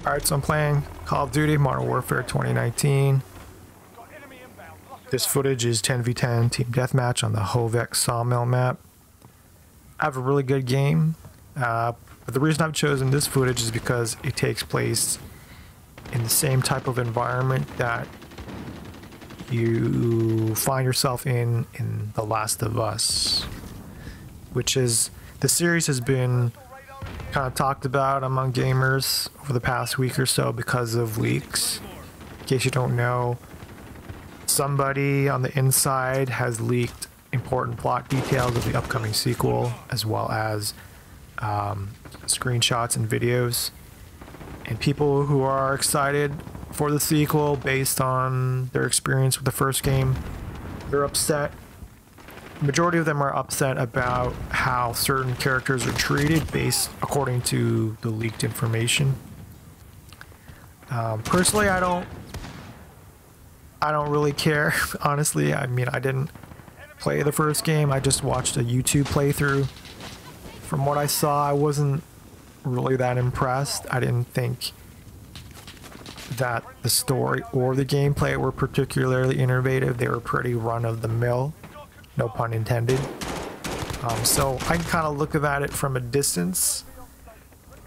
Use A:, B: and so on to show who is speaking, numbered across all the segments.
A: Alright, so I'm playing Call of Duty Modern Warfare 2019. This footage is 10v10 team deathmatch on the Hovec Sawmill map. I have a really good game, but the reason I've chosen this footage is because it takes place in the same type of environment that you find yourself in The Last of Us, which is, the series has been kind of talked about among gamers over the past week or so because of leaks. In case you don't know, somebody on the inside has leaked important plot details of the upcoming sequel, as well as screenshots and videos. And people who are excited for the sequel based on their experience with the first game, they're upset. The majority of them are upset about how certain characters are treated based according to the leaked information. Personally, I don't really care, honestly. I mean, I didn't play the first game. I just watched a YouTube playthrough. From what I saw, I wasn't really that impressed. I didn't think that the story or the gameplay were particularly innovative. They were pretty run-of-the-mill, no pun intended. So I can kind of look at it from a distance.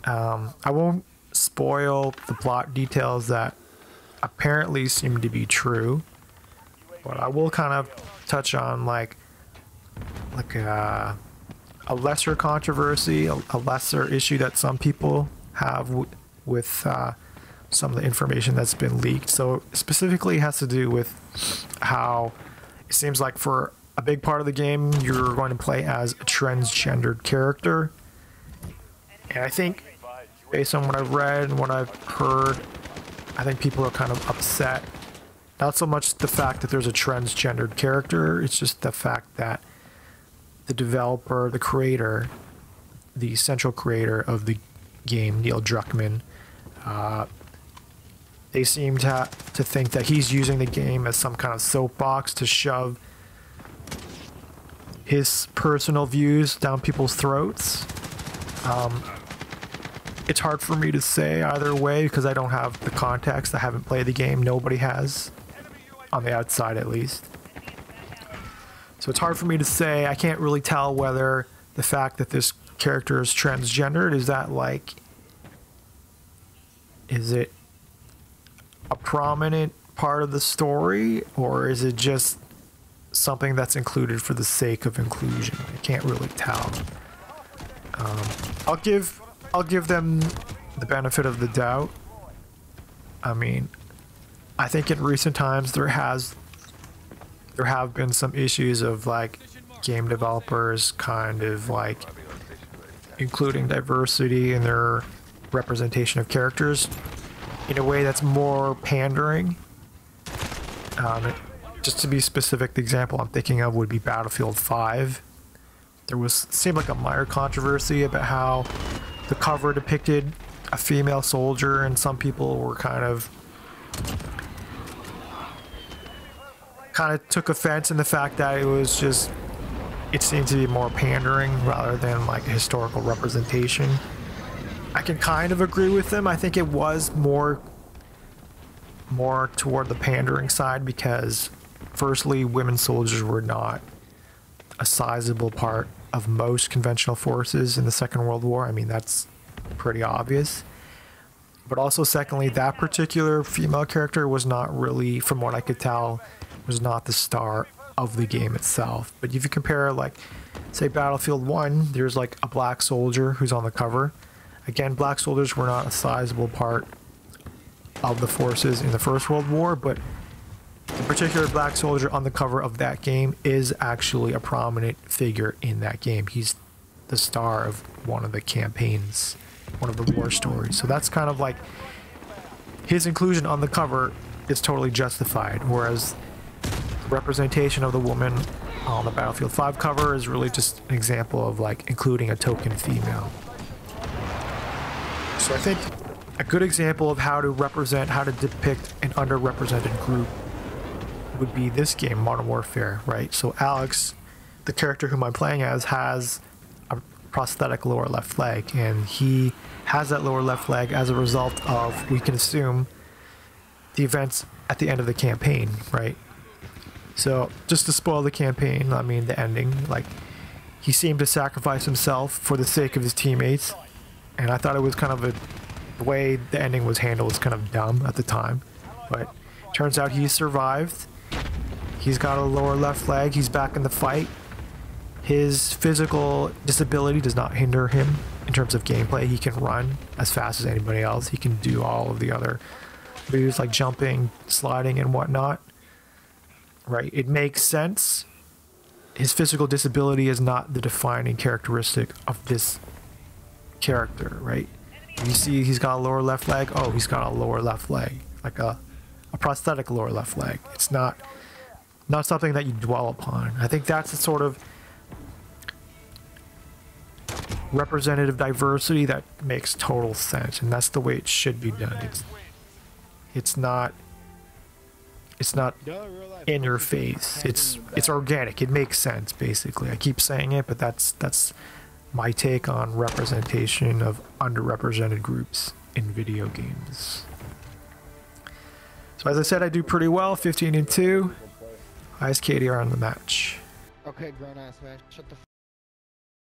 A: I won't spoil the plot details that apparently seem to be true, but I will kind of touch on like a lesser controversy, a lesser issue that some people have with some of the information that's been leaked. So specifically it has to do with how it seems like for a big part of the game you're going to play as a transgendered character, and I think based on what I've read and what I've heard, I think people are kind of upset. Not so much the fact that there's a transgendered character, it's just the fact that the developer, the creator, the central creator of the game, Neil Druckmann, they seem to think that he's using the game as some kind of soapbox to shove his personal views down people's throats. It's hard for me to say either way because I don't have the context. I haven't played the game. Nobody has, on the outside at least. So it's hard for me to say. I can't really tell whether the fact that this character is transgendered, is it a prominent part of the story, or is it just something that's included for the sake of inclusion? I can't really tell. I'll give them the benefit of the doubt. I mean, I think in recent times there have been some issues of like game developers kind of like including diversity in their representation of characters in a way that's more pandering. Just to be specific, the example I'm thinking of would be Battlefield 5. There seemed like a minor controversy about how the cover depicted a female soldier, and some people were kind of took offense in the fact that it seemed to be more pandering rather than like a historical representation. I can kind of agree with them. I think it was more toward the pandering side because firstly, women soldiers were not a sizable part of most conventional forces in the Second World War. I mean, that's pretty obvious. But also secondly, that particular female character was not really, from what I could tell, was not the star of the game itself. But if you compare, like, say Battlefield 1, there's like a black soldier who's on the cover. Again, black soldiers were not a sizable part of the forces in the First World War, but the particular black soldier on the cover of that game is actually a prominent figure in that game. He's the star of one of the campaigns, one of the war stories. So that's kind of like, his inclusion on the cover is totally justified, whereas the representation of the woman on the Battlefield 5 cover is really just an example of like including a token female. So I think a good example of how to depict an underrepresented group would be this game, Modern Warfare, right? So Alex, the character whom I'm playing as, has a prosthetic lower left leg, and he has that lower left leg as a result of, we can assume, the events at the end of the campaign, right? So just to spoil the campaign, I mean the ending, like, he seemed to sacrifice himself for the sake of his teammates, and I thought it was kind of the way the ending was handled was kind of dumb at the time, but turns out he survived. He's got a lower left leg, he's back in the fight. His physical disability does not hinder him in terms of gameplay. He can run as fast as anybody else. He can do all of the other moves like jumping, sliding, and whatnot. Right? It makes sense. His physical disability is not the defining characteristic of this character, right? You see he's got a lower left leg. Oh, he's got a lower left leg. Like a prosthetic lower left leg. It's not something that you dwell upon. I think that's the sort of representative diversity that makes total sense, and that's the way it should be done. It's not in your face. It's organic. It makes sense, basically. I keep saying it, but that's my take on representation of underrepresented groups in video games. So as I said, I do pretty well, 15-2. Highest KDR on the match.
B: Okay, grown ass man, shut the